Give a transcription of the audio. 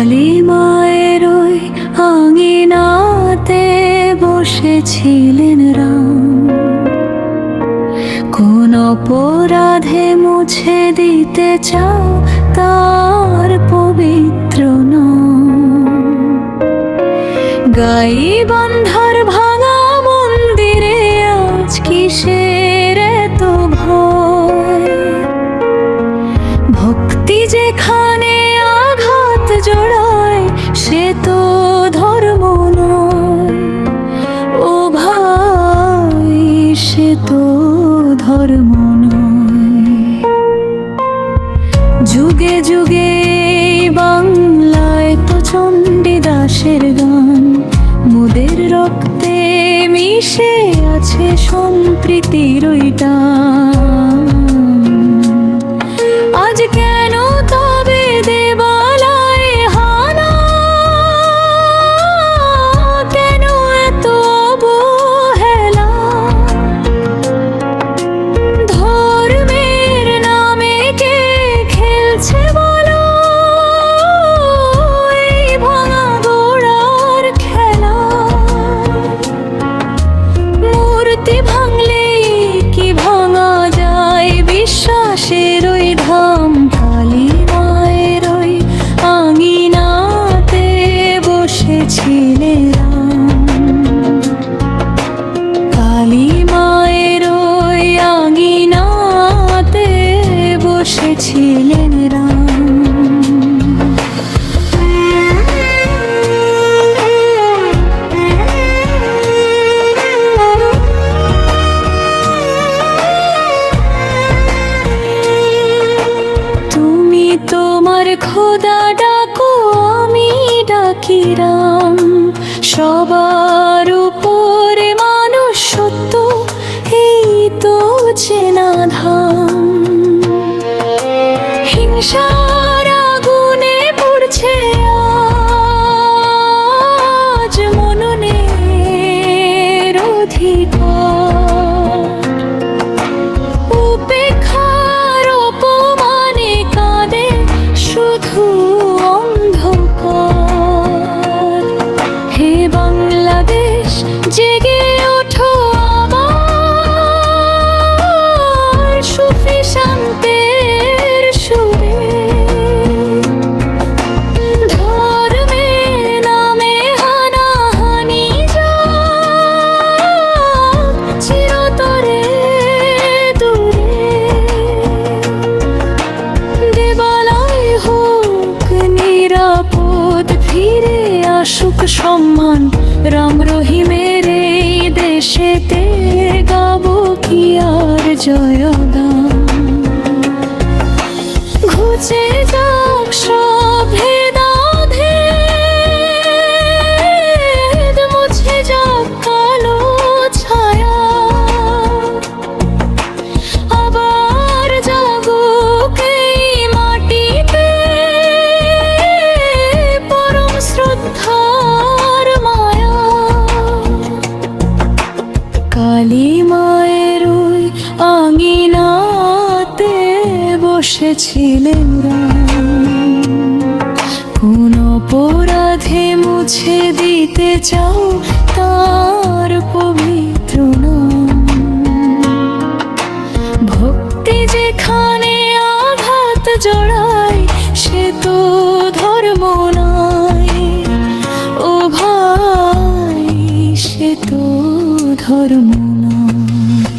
কালী মায়ের ওই আঙিনাতে বসেছিলেন রাম। কোন অপরাধে মুছে দিতে চাও তার পবিত্র নাম। গাই বান্ধার ভাঙা মন্দিরে আজ কিসের এত ভয়? ভক্তি যেখানে আঘাত জোড়ায় সে তো ধর্ম নয়। ও ভাই, সে তো ধর্ম নয়। যুগে যুগে বাংলায় তো চণ্ডীদাসের গান, মোদের রক্তে মিশে আছে সম্প্রীতির ওই টান। আজ কেন তবে দেবালয়ে হানা? কেন এত অবহেলা? ধর্মের নামে কে খেলছে বলো এই ভাঙা গোড়ার খেলা? মূর্তি ভাঙলেই কি ভাঙা যায় বিশ্বাসের ওই ধাম? কালী মায়ের ওই আঙিনাতে বসেছিলেন রাম। কালী মায়ের ওই আঙিনাতে বসেছিলেন রাম। তুমি তোমার খোদা ডাকো, আমি ডাকি রাম। সবার উপরে মানুষ সত্য, এই তো চেনা ধাম। হিংসার আগুনে পড়ছে আজ মননের অধিকার। উপেক্ষার অপমানে কাঁদে শুধু অন্ধকার। হে বাংলাদেশ, জেগে ওঠো আবার সুফি শান্তের সুরে। ধর্মের নামে হানাহানি যাক চিরতরে দূরে। দেবালয় হোক নিরাপদ, ফিরে আসুক সম্মান রাম রহিমের এই দেশেতে। গাবো কি আর জয়গান? ঘুচে যাক সব ভেদাভেদ, মুছে যাক কালো ছায়া। আবার জাগুক এই মাটিতে পরম শ্রদ্ধার মায়া। কালী মায়ের ওই আঙিনাতে বসেছিলেন রাম। কোন অপরাধে মুছে দিতে চাও তার পবিত্র নাম। ভক্তি যেখানে আঘাত জড়ায় সে তো ধর্ম নয়। ও ভাই, সে তো ধর্ম নয়।